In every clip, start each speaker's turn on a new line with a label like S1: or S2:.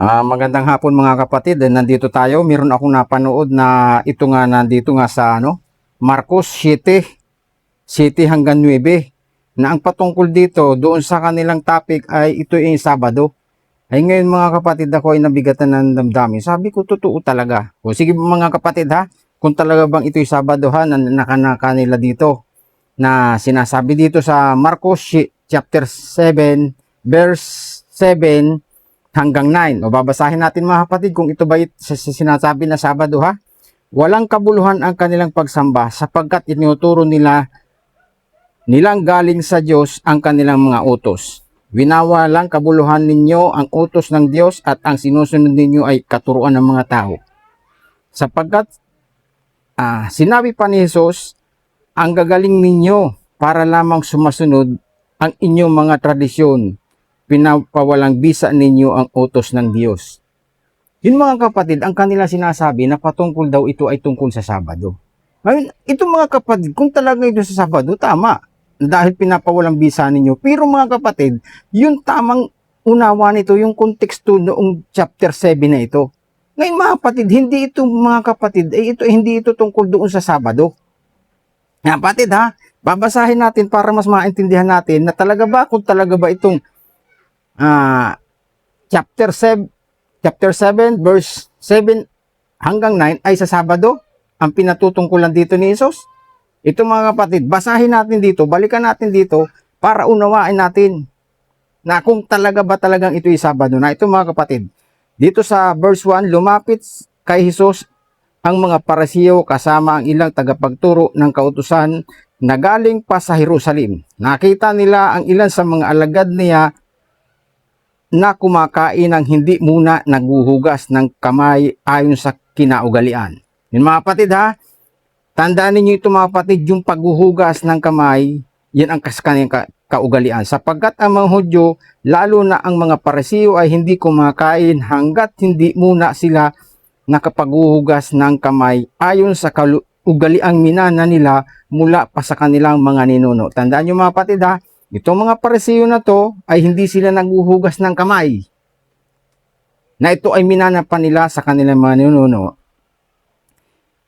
S1: Magandang hapon mga kapatid. Nandito tayo. Meron akong napanood na ito nga nandito nga sa Marcos 7 hanggang 9 na ang patungkol dito doon sa kanilang topic ay ito yung Sabado. Ay ngayon mga kapatid, ako ay nabigatan ng damdamin. Sabi ko totoo talaga. O sige mga kapatid ha, kung talaga bang ito yung Sabado ha, na nila dito na sinasabi dito sa Marcos chapter 7 verse 7 hanggang 9. O babasahin natin mga kapatid kung ito ba sinasabi na Sabado ha. Walang kabuluhan ang kanilang pagsamba sapagkat inuturo nilang galing sa Diyos ang kanilang mga utos. Winawalang kabuluhan ninyo ang utos ng Diyos at ang sinusunod ninyo ay katuruan ng mga tao. Sapagkat sinabi pa ni Jesus, ang gagaling ninyo para lamang sumasunod ang inyong mga tradisyon. Pinapawalang bisa ninyo ang utos ng Diyos. Yun mga kapatid, ang kanila sinasabi na patungkol daw ito ay tungkol sa Sabado. Ngayon, ito mga kapatid, kung talaga ito sa Sabado, tama. Dahil pinapawalang bisa ninyo. Pero mga kapatid, yung tamang unawa nito, yung konteksto noong chapter 7 na ito. Ngayon mga kapatid, hindi ito mga kapatid, hindi ito tungkol doon sa Sabado. Nga kapatid ha, babasahin natin para mas maintindihan natin na talaga ba, kung talaga ba itong chapter 7 verse 7 hanggang 9 ay sa Sabado ang pinatutungkulan dito ni Jesus. Ito mga kapatid, basahin natin dito, balikan natin dito para unawain natin na kung talaga ba talagang ito ay Sabado na. Ito mga kapatid, dito sa verse 1, lumapit kay Jesus ang mga Parisiyo kasama ang ilang tagapagturo ng kautusan na galing pa sa Jerusalem. Nakita nila ang ilan sa mga alagad niya na kumakain ng hindi muna naghuhugas ng kamay ayon sa kinaugalian. Yun mga kapatid ha, tandaan ninyo ito mga kapatid, yung paghuhugas ng kamay, yan ang kanyang kaugalian. Sapagkat ang mga Hudyo, lalo na ang mga Parisiyo ay hindi kumakain hanggat hindi muna sila nakapaghuhugas ng kamay ayon sa kaugaliang minana nila mula pa sa kanilang mga ninuno. Tandaan nyo mga kapatid ha, itong mga Parisiyo na to ay hindi sila naghuhugas ng kamay. Na ito ay minana pa nila sa kanilang mga ninuno.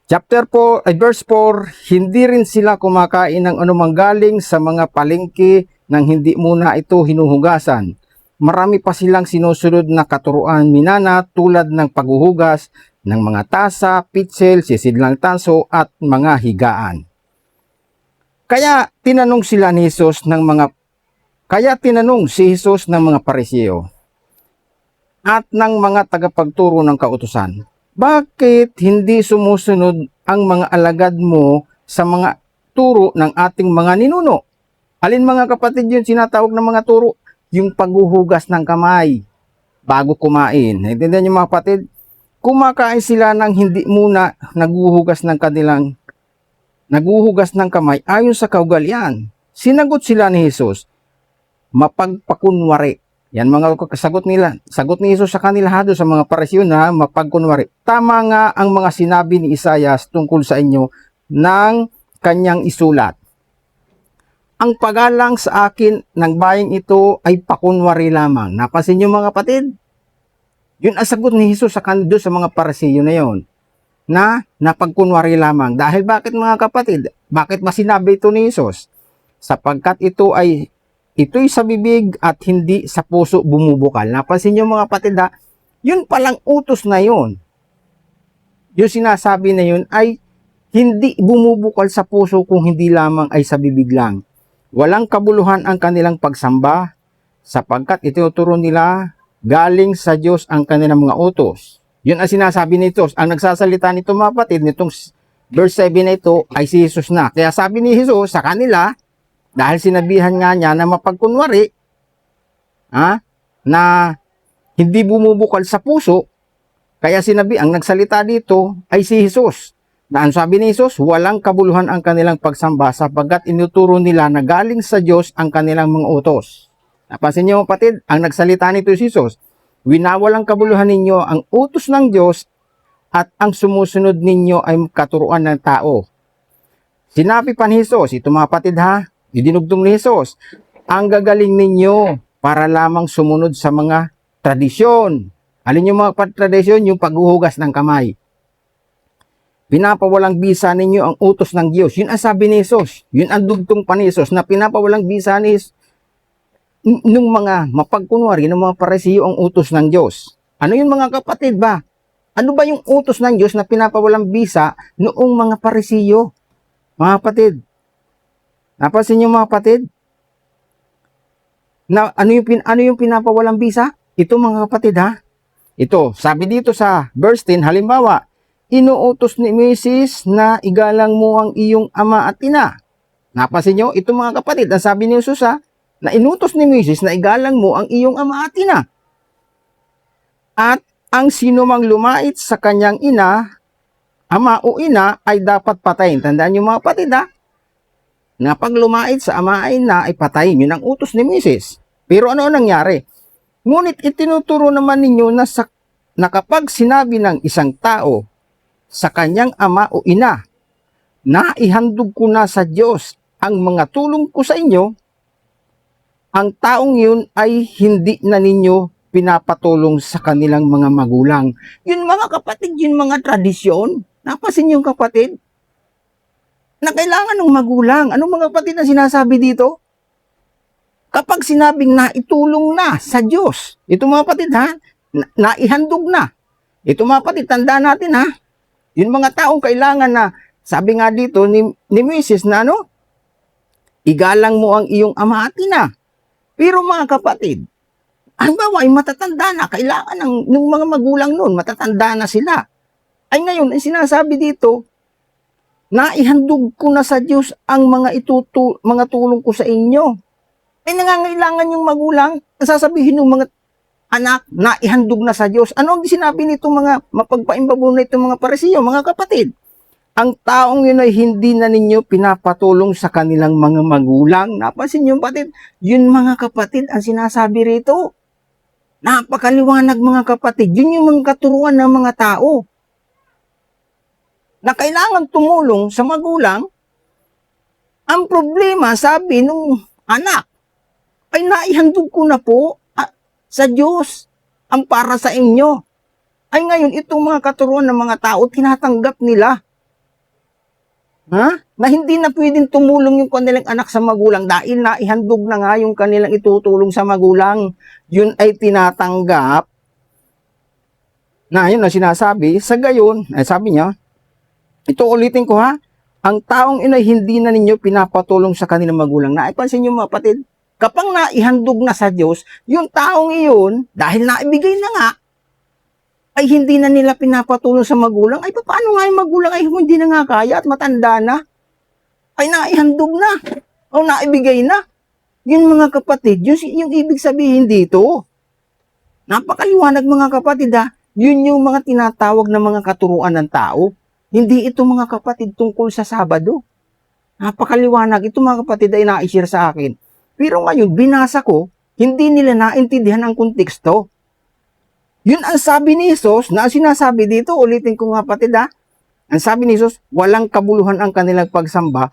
S1: Chapter 4, verse 4, hindi rin sila kumakain ng anumang galing sa mga palengke nang hindi muna ito hinuhugasan. Marami pa silang sinusunod na katuruan minana tulad ng paghuhugas ng mga tasa, pitsil, sisidlang tanso at mga higaan. Kaya tinanong si Jesus ng mga Parisiyo at ng mga tagapagturo ng kautusan, bakit hindi sumusunod ang mga alagad mo sa mga turo ng ating mga ninuno? Alin mga kapatid yun sinatawag ng mga turo? Yung paghuhugas ng kamay bago kumain. Naintindihan niyo mga kapatid? Kumakain sila ng hindi muna naghuhugas ng kamay ayon sa kaugalian. Sinagot sila ni Jesus, mapagpakunwari. Yan mga sagot ni Jesus sa kanila sa mga Parisiyo na mapagkunwari. Tama nga ang mga sinabi ni Isaias tungkol sa inyo ng kanyang isulat. Ang pagalang sa akin ng bayang ito ay pakunwari lamang. Napansin niyo mga kapatid? Yun ang sagot ni Jesus sa kanila sa mga Parisiyo na yon, na napagkunwari lamang. Dahil bakit mga kapatid? Bakit masinabi ito ni Jesus? Sapagkat ito'y sa bibig at hindi sa puso bumubukal. Napansin niyo mga kapatid ha? Yun palang utos na yun. Yung sinasabi na yun ay hindi bumubukal sa puso kung hindi lamang ay sa bibig lang. Walang kabuluhan ang kanilang pagsamba sapagkat itinuturo nila galing sa Diyos ang kanilang mga utos. Yun ang sinasabi nito. Ang nagsasalita nito mga kapatid, nitong verse 7 na ito ay si Jesus na. Kaya sabi ni Jesus sa kanila, dahil sinabihan nga niya na mapagkunwari, na hindi bumubukal sa puso, kaya sinabi, ang nagsalita dito ay si Jesus. Na ang sabi ni Jesus, walang kabuluhan ang kanilang pagsamba sapagkat inuturo nila na galing sa Diyos ang kanilang mga utos. Napansin niyo kapatid, ang nagsalita nito si Jesus, winawalang kabuluhan ninyo ang utos ng Diyos at ang sumusunod ninyo ay katuruan ng tao. Sinabi pa ni Jesus, ito mga kapatid ha, idinugtong ni Jesus, ang gagaling ninyo para lamang sumunod sa mga tradisyon Alin yung mga tradisyon? Yung paghuhugas ng kamay. Pinapawalang bisa ninyo ang utos ng Diyos. Yun ang sabi ni Jesus. Yun ang dugtong pa ni Jesus na pinapawalang bisa ni nung mga mapagkunwari ng mga Parisiyo ang utos ng Diyos. Ano yun mga kapatid ba? Ano ba yung utos ng Diyos na pinapawalang bisa noong mga Parisiyo? Mga kapatid, napansin niyo mga kapatid? Na ano yung pinapawalang bisa? Ito mga kapatid ha. Ito, sabi dito sa verse 10, halimbawa, inuutos ni Mrs. na igalang mo ang iyong ama at ina. Napansin niyo? Ito mga kapatid, ang sabi ni Jesus ha, na inutos ni Mrs. na igalang mo ang iyong ama at ina. At ang sino mang lumait sa kanyang ina, ama o ina, ay dapat patayin. Tandaan niyo mga kapatid ha, na pag lumait sa ama ay ina ay patayin. Yun ang utos ni Mrs. Pero ano nangyari? Ngunit itinuturo naman ninyo na kapag sinabi ng isang tao sa kanyang ama o ina, na ihandog ko na sa Diyos ang mga tulong ko sa inyo, ang taong yun ay hindi na ninyo pinapatulong sa kanilang mga magulang. Yun mga kapatid, yun mga tradisyon. Napasin yung kapatid na kailangan ng magulang. Anong mga kapatid na sinasabi dito? Kapag sinabing naitulong na sa Diyos, ito mga kapatid ha, naihandog na. Ito mga kapatid, tandaan natin ha, yung mga taong kailangan na, sabi nga dito ni Mrs. na ano, igalang mo ang iyong ama at ina. Pero mga kapatid, halimbawa ay matatanda na, kailangan ng mga magulang noon, matatanda na sila. Ay ngayon, ay sinasabi dito, naihandog ko na sa Diyos ang mga tulong ko sa inyo. Ay nangangailangan yung magulang, sasabihin ng mga anak, naihandog na sa Diyos. Ano ang sinabi nitong mga mapagpaimbabo na itong mga Parisiyo, mga kapatid? Ang taong yun ay hindi na ninyo pinapatulong sa kanilang mga magulang. Napansin yung kapatid, yun mga kapatid ang sinasabi rito. Napakaliwanag mga kapatid, yun yung mga katuruan ng mga tao. Na kailangan tumulong sa magulang. Ang problema, sabi nung anak, ay naihandog ko na po sa Diyos ang para sa inyo. Ay ngayon, itong mga katuruan ng mga tao, tinatanggap nila. Ha? Na hindi na pwedeng tumulong yung kanilang anak sa magulang dahil naihandog na nga yung kanilang itutulong sa magulang. Yun ay tinatanggap. Na yun na sinasabi, sa gayon, ay sabi niya, ito ulitin ko ha, ang taong ina hindi na ninyo pinapatulong sa kanilang magulang. Naipansin niyo mga kapatid, kapag naihandog na sa Diyos, yung taong iyon, dahil naibigay na nga, ay hindi na nila pinapatulong sa magulang, ay paano nga yung magulang ay hindi na nga kaya at matanda na? Ay naihandog na, o naibigay na. Yun mga kapatid, yung ibig sabihin dito. Napakaliwanag mga kapatid ha, yun yung mga tinatawag na mga katuruan ng tao. Hindi ito mga kapatid tungkol sa Sabado. Napakaliwanag, ito mga kapatid ay na-share sa akin. Pero ngayon, binasa ko, hindi nila naintindihan ang konteksto. Yun ang sabi ni Jesus, na sinasabi dito, ulitin ko nga kapatid ha, ang sabi ni Jesus, walang kabuluhan ang kanilang pagsamba,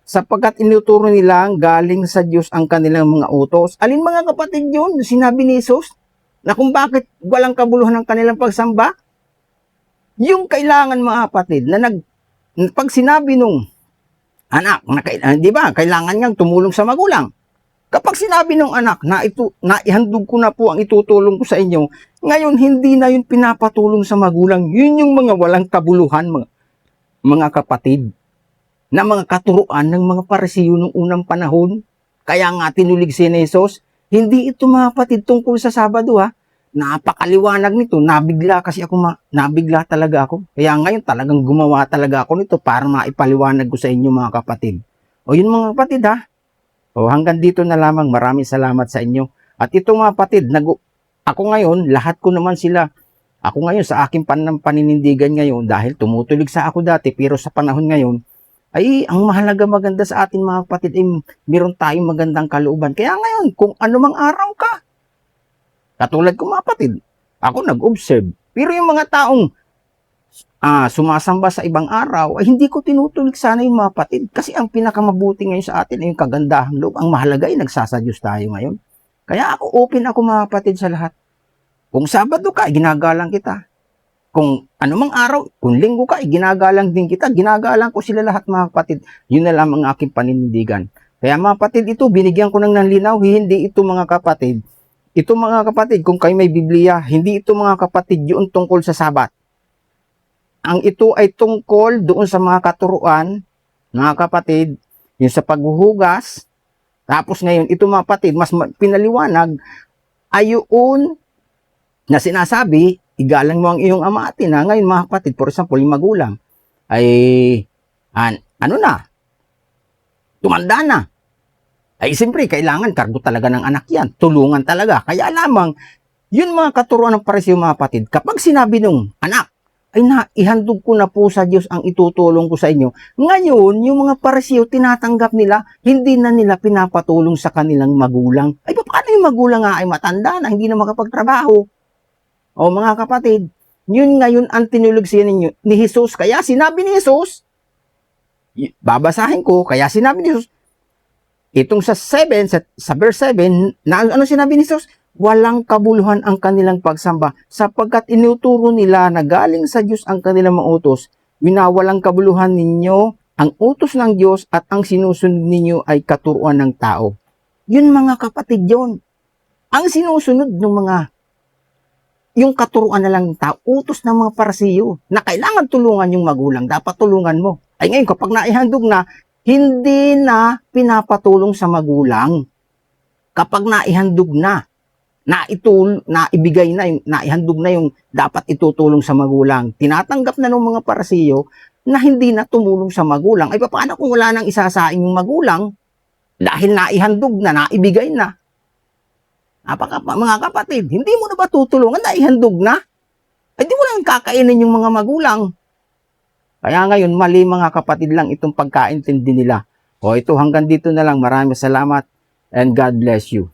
S1: sapagkat inuturo nila galing sa Diyos ang kanilang mga utos. Alin mga kapatid yun, sinabi ni Jesus, na kung bakit walang kabuluhan ang kanilang pagsamba? Yung kailangan mga kapatid, na pag sinabi nung anak, di ba, kailangan niyang tumulong sa magulang. Kapag sinabi ng anak na ihandog ko na po ang itutulong ko sa inyo, ngayon hindi na yun pinapatulong sa magulang. Yun yung mga walang kabuluhan, mga kapatid, na mga katuruan ng mga Parisiyo noong unang panahon. Kaya nga tinulig si Jesus, hindi ito mga kapatid tungkol sa Sabado ha. Napakaliwanag nito, nabigla talaga ako. Kaya ngayon talagang gumawa talaga ako nito para maipaliwanag ko sa inyo mga kapatid. O yun mga kapatid ha. O hanggang dito na lamang, maraming salamat sa inyo. At ito mga kapatid, ako ngayon, lahat ko naman sila, ako ngayon sa aking paninindigan ngayon, dahil tumutulig sa ako dati, pero sa panahon ngayon, ay ang mahalaga maganda sa atin mga kapatid, ay meron tayong magandang kalooban. Kaya ngayon, kung anumang araw ka, katulad ko mga kapatid, ako nag-observe. Pero yung mga taong sumasamba sa ibang araw, ay hindi ko tinutulig sana yung mga kapatid. Kasi ang pinakamabuti ngayon sa atin ay yung kagandahang loob. Ang mahalaga ay nagsasadyos tayo ngayon. Kaya ako, open ako mga kapatid sa lahat. Kung Sabado ka, ginagalang kita. Kung anumang araw, kung Linggo ka, ginagalang din kita. Ginagalang ko sila lahat mga kapatid. Yun na lang ang aking paninindigan. Kaya mga kapatid, ito, binigyan ko ng linaw. Hindi ito mga kapatid. Ito mga kapatid, kung kayo may Biblia, hindi ito mga kapatid yung tungkol sa Sabat. Ang ito ay tungkol doon sa mga katuruan, mga kapatid, yung sa paghuhugas. Tapos ngayon, ito mga kapatid, mas pinaliwanag ay yun na sinasabi, igalang mo ang iyong ama at ina. Ngayon mga kapatid, for example, yung magulang ay ano na, tumanda na. Ay siyempre, kailangan kargo talaga ng anak yan. Tulungan talaga. Kaya lamang, yun mga katuruan ng Pariseo mga kapatid, kapag sinabi nung anak, ay ihandog ko na po sa Diyos ang itutulong ko sa inyo. Ngayon, yung mga Pariseo, tinatanggap nila, hindi na nila pinapatulong sa kanilang magulang. Ay, paano yung magulang nga ay matanda na, hindi na makapagtrabaho? O mga kapatid, yun ngayon ang tinulog siya ninyo ni Jesus. Kaya sinabi ni Jesus, babasahin ko, kaya sinabi ni Jesus, itong sa 7, sa verse 7, na ano sinabi ni Jesus? Walang kabuluhan ang kanilang pagsamba sapagkat inuturo nila na galing sa Diyos ang kanilang mga utos. Winawalang kabuluhan ninyo ang utos ng Diyos at ang sinusunod ninyo ay katuruan ng tao. Yun mga kapatid yun. Ang sinusunod ng yung katuruan na lang ng tao, utos ng mga Pariseo na kailangan tulungan yung magulang, dapat tulungan mo. Ay ngayon, kapag naihandog na, hindi na pinapatulong sa magulang. Kapag naihandog na, naibigay na, naihandog na yung dapat itutulong sa magulang. Tinatanggap na ng mga Pariseo na hindi na tumulong sa magulang. Ay paano kung wala nang isasaing yung magulang? Dahil naihandog na, naibigay na. Mga kapatid, hindi mo na ba tutulungan? Naihandog na? Ay di mo lang kakainin yung mga magulang. Kaya ngayon, mali mga kapatid lang itong pagkaintindi nila. O ito, hanggang dito na lang. Maraming salamat and God bless you.